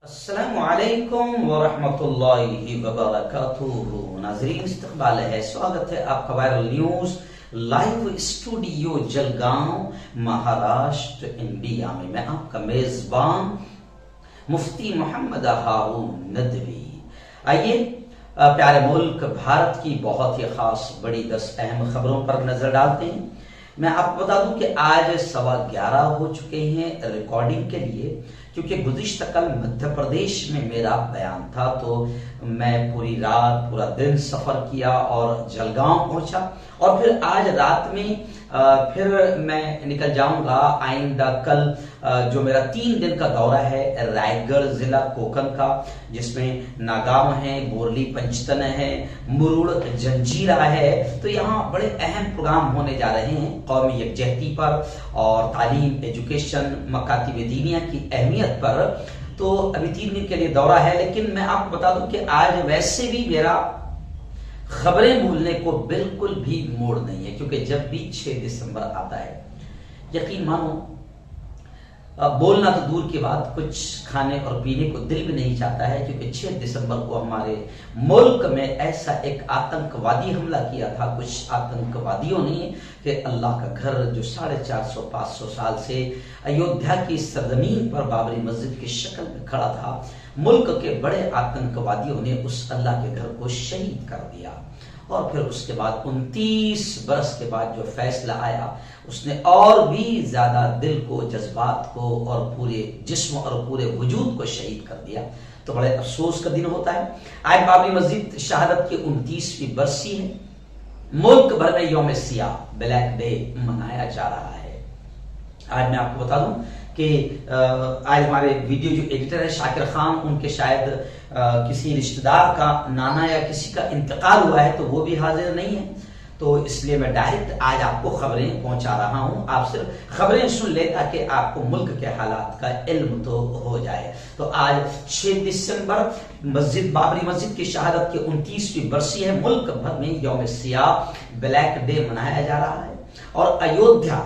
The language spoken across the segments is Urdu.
السلام علیکم ورحمۃ اللہ وبرکاتہ ناظرین، استقبال ہے، سواگت ہے آپ کا viral news live studio Jalgaon Maharashtra India میں آپ کا میزبان مفتی محمد ہارون ندوی۔ آئیے پیارے ملک بھارت کی بہت ہی خاص بڑی 10 اہم خبروں پر نظر ڈالتے ہیں۔ میں آپ کو بتا دوں کہ آج 11:15 ہو چکے ہیں ریکارڈنگ کے لیے، کیونکہ گزشتہ کل مدھیہ پردیش میں میرا بیان تھا تو میں پوری رات پورا دن سفر کیا اور جلگاؤں پہنچا، اور پھر آج رات میں پھر میں نکل جاؤں گا آئندہ کل جو میرا 3 دن کا دورہ ہے رائے گڑھ ضلع کوکن کا، جس میں ناگاؤں ہے، بورلی پنچتن ہے، مروڑ جنجیرہ ہے۔ تو یہاں بڑے اہم پروگرام ہونے جا رہے ہیں قومی یکجہتی پر اور تعلیم، ایجوکیشن، مکاتب دینیہ کی اہمیت پر۔ تو ابھی 3 دن کے لیے دورہ ہے، لیکن میں آپ کو بتا دوں کہ آج ویسے بھی میرا خبریں بولنے کو بالکل بھی موڑ نہیں ہے، کیونکہ جب بھی 6 دسمبر آتا ہے یقین مانو بولنا تو دور کی بات، کچھ کھانے اور پینے کو دل بھی نہیں چاہتا ہے، کیونکہ 6 دسمبر کو ہمارے ملک میں ایسا ایک آتنکوادی حملہ کیا تھا کچھ آتنکوادیوں نے کہ اللہ کا گھر جو 450-500 سال سے ایودھیا کی سرزمین پر بابری مسجد کی شکل میں کھڑا تھا، ملک کے بڑے آتنکوادیوں نے اس اللہ کے گھر کو شہید کر دیا۔ اور پھر اس کے بعد 29 برس کے بعد جو فیصلہ آیا اس نے اور بھی زیادہ دل کو، جذبات کو اور پورے جسم اور پورے وجود کو شہید کر دیا۔ تو بڑے افسوس کا دن ہوتا ہے۔ آج بابری مسجد شہادت کی 29ویں برسی ہے، ملک بھر میں یوم سیاہ بلیک ڈے منایا جا رہا ہے۔ آج میں آپ کو بتا دوں کہ آج ہمارے ویڈیو جو ایڈیٹر ہے شاکر خان، ان کے شاید کسی رشتہ دار کا نانا یا کسی کا انتقال ہوا ہے تو وہ بھی حاضر نہیں ہے، تو اس لیے میں ڈائریکٹ آج آپ کو خبریں پہنچا رہا ہوں۔ آپ صرف خبریں سن لیں تاکہ آپ کو ملک کے حالات کا علم تو ہو جائے۔ تو آج 6 دسمبر بابری مسجد کی شہادت کی 29ویں برسی ہے، ملک بھر میں یوم سیاہ بلیک ڈے منایا جا رہا ہے۔ اور ایودھیا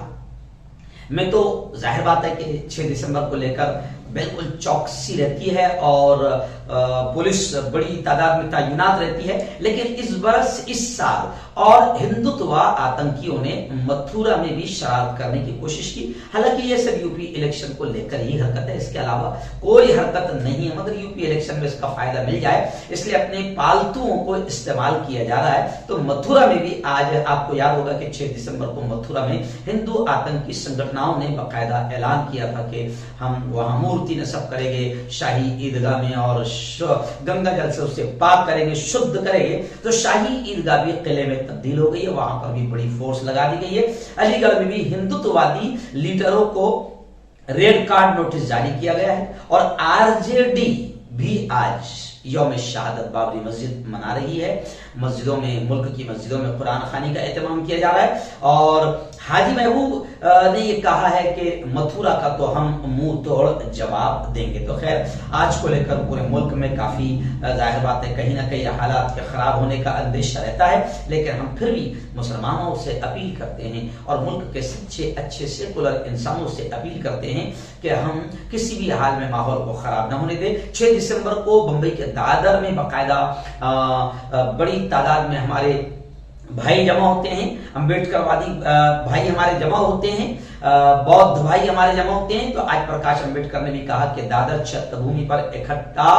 میں تو ظاہر بات ہے کہ 6 دسمبر کو لے کر بالکل چوکسی رہتی ہے اور پولیس بڑی تعداد میں تعینات رہتی ہے، لیکن اس سال اور ہندوتوا آتنکیوں نے متھورا میں بھی شرارت کرنے کی کوشش کی۔ حالانکہ یہ سب یو پی الیکشن کو لے کر ہی حرکت ہے، اس کے علاوہ کوئی حرکت نہیں ہے، مگر یو پی الیکشن میں اس کا فائدہ مل جائے اس لیے اپنے پالتوؤں کو استعمال کیا جا رہا ہے۔ تو متھورا میں بھی آج آپ کو یاد ہوگا کہ 6 دسمبر کو متھورا میں ہندو آتنکی سنگٹھنوں نے باقاعدہ اعلان کیا تھا کہ ہم وہاں مورتی نصب کریں گے شاہی عیدگاہ میں اور گنگا جل سے اسے پاک کریں گے، شدھ کریں گے۔ تو شاہی عیدگاہ بھی قلعے میں تبدیل ہو گئی ہے، وہاں پر بھی بڑی فورس لگا دی گئی ہے۔ علی گڑھ میں بھی ہندوتوادی لیڈروں کو ریڈ کارڈ نوٹس جاری کیا گیا ہے، اور RJD بھی آج یوم شہادت بابری مسجد منا رہی ہے۔ مسجدوں میں، ملک کی مسجدوں میں قرآن خوانی کا اہتمام کیا جا رہا ہے، اور حاجی محبوب نے یہ کہا ہے کہ متھورا کا تو ہم منہ توڑ جواب دیں گے۔ تو خیر آج کو لے کر پورے ملک میں کافی ظاہر بات ہے کہیں نہ کہیں حالات کے خراب ہونے کا اندیشہ رہتا ہے، لیکن ہم پھر بھی مسلمانوں سے اپیل کرتے ہیں اور ملک کے سچے اچھے سیکولر انسانوں سے اپیل کرتے ہیں کہ ہم کسی بھی حال میں ماحول کو خراب نہ ہونے دیں۔ 6 دسمبر کو بمبئی کے دادر میں باقاعدہ بڑی تعداد میں ہمارے بھائی جمع ہوتے ہیں، امبیڈکر وادی بھائی ہمارے جمع ہوتے ہیں، بودھ بھائی ہمارے جمع ہوتے ہیں۔ تو آج پرکاش امبیڈکر نے بھی کہا کہ دادر چھت بھومی پر اکٹھا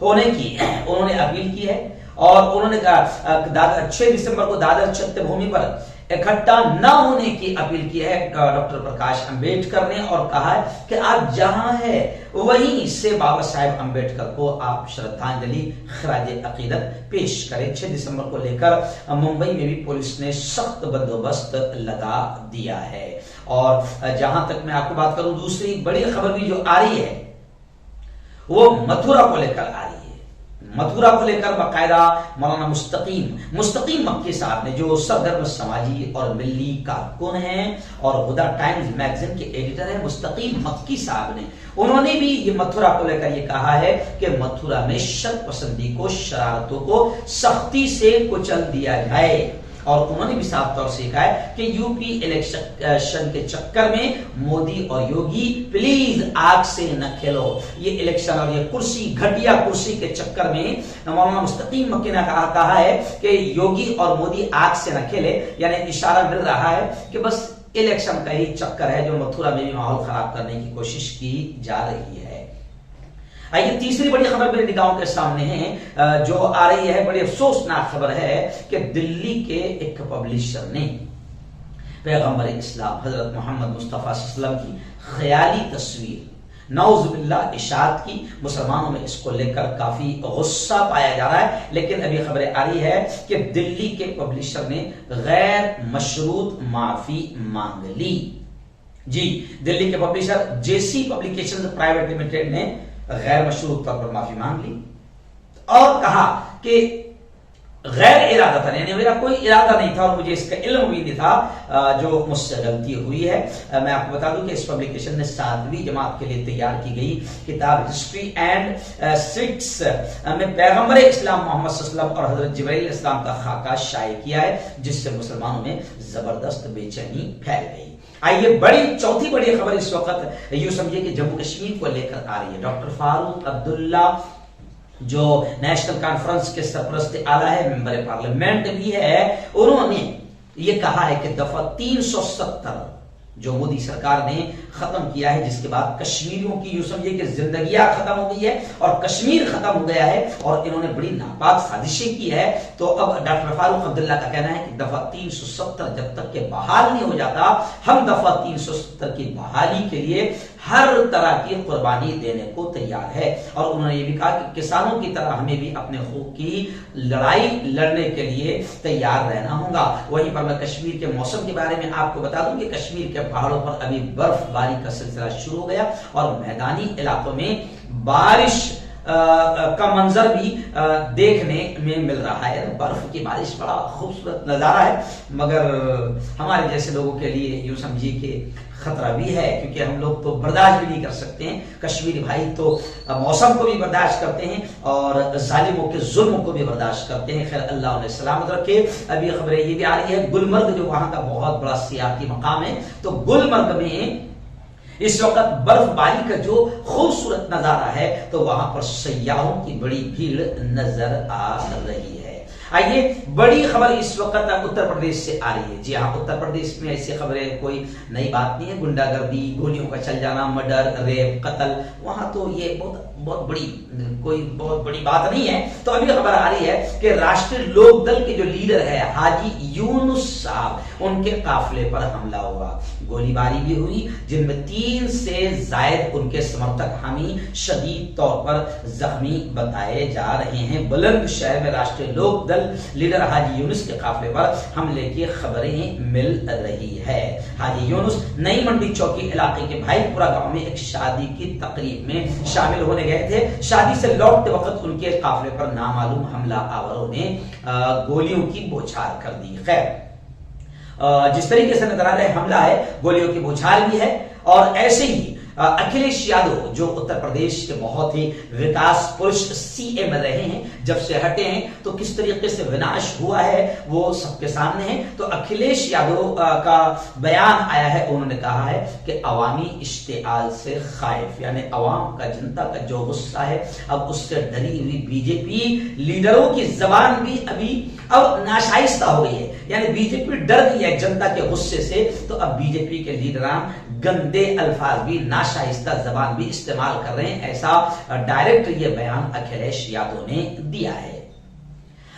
ہونے کی انہوں نے اپیل کی ہے، اور انہوں نے کہا 6 دسمبر کو دادر چھت بھومی پر اکٹھا نہ ہونے کی اپیل کی ہے ڈاکٹر پرکاش امبیڈکر نے، اور کہا ہے کہ آپ جہاں ہے وہیں سے بابا صاحب امبیڈکر کو آپ شردھانجلی خراج عقیدت پیش کریں۔ 6 دسمبر کو لے کر ممبئی میں بھی پولیس نے سخت بندوبست لگا دیا ہے۔ اور جہاں تک میں آپ کو بات کروں، دوسری بڑی خبر بھی جو آ رہی ہے وہ متھورا کو لے کر آ رہی ہے۔ متھورا کو لے کر باقاعدہ مولانا مستقیم مکی صاحب نے، جو سرگرم سماجی اور ملی کارکن ہیں اور ہدا ٹائمز میگزین کے ایڈیٹر ہیں، مستقیم مکی صاحب نے، انہوں نے بھی یہ متھورا کو لے کر یہ کہا ہے کہ متھورا میں شر پسندی کو، شرارتوں کو سختی سے کچل دیا جائے۔ اور انہوں نے بھی صاف طور سے کہا ہے کہ یو پی الیکشن کے چکر میں مودی اور یوگی پلیز آگ سے نہ کھیلو. یہ الیکشن اور یہ کرسی, گھٹیا کرسی کے چکر میں مولانا مستقیم مکی نے کہا ہے کہ یوگی اور مودی آگ سے نہ کھیلے, یعنی اشارہ مل رہا ہے کہ بس الیکشن کا ہی چکر ہے جو متھرا میں بھی ماحول خراب کرنے کی کوشش کی جا رہی ہے. آئیے تیسری بڑی خبر میرے نگاہوں کے سامنے ہے جو آ رہی ہے, بڑی افسوسناک خبر ہے کہ دلی کے ایک پبلشر نے پیغمبر اسلام حضرت محمد مصطفیٰ صلی اللہ علیہ وسلم کی خیالی تصویر نعوذ باللہ اشاعت کی. مسلمانوں میں اس کو لے کر کافی غصہ پایا جا رہا ہے, لیکن ابھی خبریں آ رہی ہے کہ دلی کے پبلشر نے غیر مشروط معافی مانگ لی. جی, دلی کے پبلشر جے سی پبلیکیشن پرائیویٹ لمیٹڈ نے غیر مشروط طور پر معافی مانگ لی اور کہا کہ غیر ارادتاً, یعنی میرا کوئی ارادہ نہیں تھا اور مجھے اس کا علم بھی نہیں تھا جو مجھ سے غلطی ہوئی ہے. میں آپ کو بتا دوں کہ اس پبلیکیشن نے 7ویں جماعت کے لیے تیار کی گئی کتاب ہسٹری اینڈ سٹس میں پیغمبر اسلام محمد صلی اللہ علیہ وسلم اور حضرت جبرائیل علیہ السلام کا خاکہ شائع کیا ہے, جس سے مسلمانوں میں زبردست بے چینی پھیل گئی. آئیے چوتھی بڑی خبر اس وقت یوں سمجھے کہ جموں کشمیر کو لے کر آ رہی ہے. ڈاکٹر فاروق عبداللہ جو نیشنل کانفرنس کے سرپرست اعلیٰ ہے, ممبر پارلیمنٹ بھی ہے, انہوں نے یہ کہا ہے کہ دفعہ 370 جو مودی سرکار نے ختم کیا ہے, جس کے بعد کشمیریوں کی یوں سمجھے کہ زندگیاں ختم ہو گئی ہے اور کشمیر ختم ہو گیا ہے اور انہوں نے بڑی ناپاک سازشیں کی ہے. تو اب ڈاکٹر فاروق عبداللہ کا کہنا ہے کہ دفعہ 370 جب تک کہ بحال نہیں ہو جاتا, ہم دفعہ 370 کی بحالی کے لیے ہر طرح کی قربانی دینے کو تیار ہے. اور انہوں نے یہ بھی کہا کہ کسانوں کی طرح ہمیں بھی اپنے حقوق کی لڑائی لڑنے کے لیے تیار رہنا ہوگا. وہیں پر میں کشمیر کے موسم کے بارے میں آپ کو بتا دوں کہ کشمیر کے پہاڑوں پر ابھی برف باری کا سلسلہ شروع ہو گیا اور میدانی علاقوں میں بارش کا منظر بھی دیکھنے میں مل رہا ہے. برف کی بارش بڑا خوبصورت نظارہ ہے, مگر ہمارے جیسے لوگوں کے لیے یوں سمجھیے کہ خطرہ بھی ہے, کیونکہ ہم لوگ تو برداشت بھی نہیں کر سکتے ہیں. کشمیری بھائی تو موسم کو بھی برداشت کرتے ہیں اور ظالموں کے ظلم کو بھی برداشت کرتے ہیں. خیر اللہ انہیں سلامت رکھے. ابھی خبریں یہ بھی آ رہی ہے گلمرگ جو وہاں کا بہت بڑا سیاحتی مقام ہے, تو گلمرگ میں اس وقت برف باری کا جو خوبصورت نظارہ ہے تو وہاں پر سیاحوں کی بڑی بھیڑ نظر آ رہی ہے. آئیے بڑی خبر اس وقت اتر پردیش سے آ رہی ہے. جی ہاں, اتر پردیش میں ایسی خبریں کوئی نئی بات نہیں ہے. گنڈا گردی, گولیوں کا چل جانا, مرڈر, ریپ, قتل, وہاں تو یہ بہت بڑی بات نہیں ہے. تو ابھی خبر آ رہی ہے کہ راشٹریہ لوک دل کے جو لیڈر ہے حاجی یونس صاحب, ان کے قافلے پر حملہ ہوا, گولی باری بھی ہوئی, جن میں 3 سے زائد ان کے سمرتھک حامی شدید طور پر زخمی بتائے جا رہے ہیں. بلند شہر میں راشٹریہ لوک دل لیڈر حاجی یونس کے قافلے پر حملے کی خبریں مل رہی ہے. حاجی یونس نئی منڈی چوکی علاقے کے بھائی پورا گاؤں میں ایک شادی کی تقریب میں شامل ہونے گئے تھے. شادی سے لوٹتے وقت ان کے قافلے پر نامعلوم حملہ آوروں نے گولیوں کی بوچھار کر دی. خیر, جس طریقے سے نظر آ رہا ہے حملہ ہے, گولیوں کی بوچھار بھی ہے. اور ایسے ہی اکھلیش یادو جو اتر پردیش کے بہت ہی وکاس پرش سی ایم رہے ہیں, جب سے ہٹے ہیں تو کس طریقے سے وناش ہوا ہے وہ سب کے سامنے ہے. تو اکھلیش یادو کا بیان آیا ہے, انہوں نے کہا ہے کہ عوامی اشتعال سے خائف, یعنی عوام کا, جنتا کا جو غصہ ہے اب اس سے ڈری ہوئی بی جے پی لیڈروں کی زبان بھی اب ناشائستہ ہو گئی ہے. یعنی بی جے پی ڈر گئی ہے جنتا کے غصے سے, تو اب بی جے پی کے لیڈران گندے الفاظ بھی, ناشائستہ زبان بھی استعمال کر رہے ہیں. ایسا ڈائریکٹ یہ بیان اکھلیش یادو نے دیا ہے.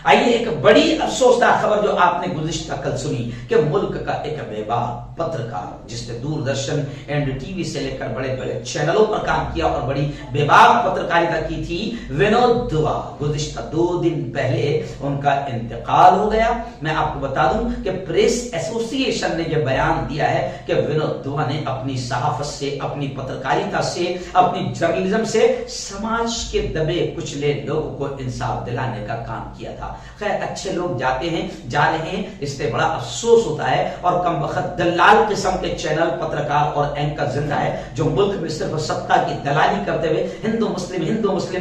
آئیے ایک بڑی افسوسناک خبر جو آپ نے گزشتہ کل سنی کہ ملک کا ایک بے باک پترکار, جس نے دوردرشن اینڈ ٹی وی سے لے کر بڑے بڑے چینلوں پر کام کیا اور بڑی بے باک پترکاریتا کی تھی, ونود دوا, گزشتہ 2 دن پہلے ان کا انتقال ہو گیا. میں آپ کو بتا دوں کہ پریس ایسوسی ایشن نے یہ بیان دیا ہے کہ ونود دوا نے اپنی صحافت سے, اپنی پترکاریتا سے, اپنی جرنلزم سے سماج کے دبے کچلے لوگوں کو انصاف دلانے کا کام کیا تھا. خیر اچھے لوگ جاتے ہیں، جا رہے ہیں، اس سے بڑا افسوس ہوتا ہے، اور کم وقت دلال قسم کے چینل، پترکار اور اینکر زندہ ہے جو ملک میں صرف سطح کی دلالی کرتے ہوئے ہندو مسلم،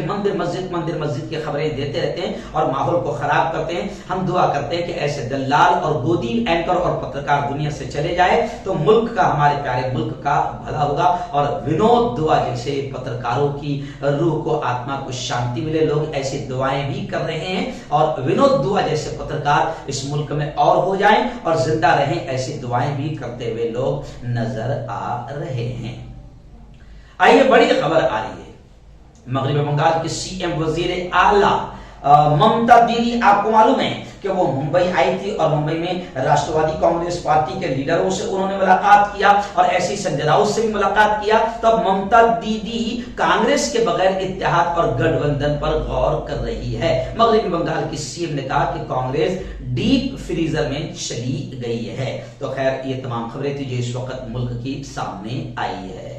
مندر مسجد کی خبریں دیتے رہتے ہیں اور ماحول کو خراب کرتے ہیں۔ ہم دعا کرتے ہیں کہ ایسے دلال اور گودی اینکر اور پترکار دنیا سے چلے جائے تو ملک کا، ہمارے پیارے ملک کا بھلا ہوگا، اور ونود دعا جیسے پترکاروں کی روح کو، آتما کو شانتی ملے، لوگ ایسی دعائیں بھی کر رہے ہیں، اور ونود دعا جیسے پترکار اس ملک میں اور ہو جائیں اور زندہ رہیں، ایسی دعائیں بھی کرتے ہوئے لوگ نظر آ رہے ہیں۔ آئیے بڑی خبر آ رہی ہے، مغربی بنگال کی سی ایم وزیر اعلیٰ ممتا دیدی، آپ کو معلوم ہے کہ وہ ممبئی آئی تھی اور ممبئی میں راشٹروادی کانگریس پارٹی کے لیڈروں سے انہوں نے ملاقات کیا اور ایسی سنجے راؤت سے بھی ملاقات کیا۔ تب ممتا دیدی کانگریس کے بغیر اتحاد اور گٹھ بندھن پر غور کر رہی ہے۔ مغربی بنگال کی سی ایم نے کہا کہ کانگریس ڈیپ فریزر میں چلی گئی ہے۔ تو خیر یہ تمام خبریں تھی جو اس وقت ملک کی سامنے آئی ہے۔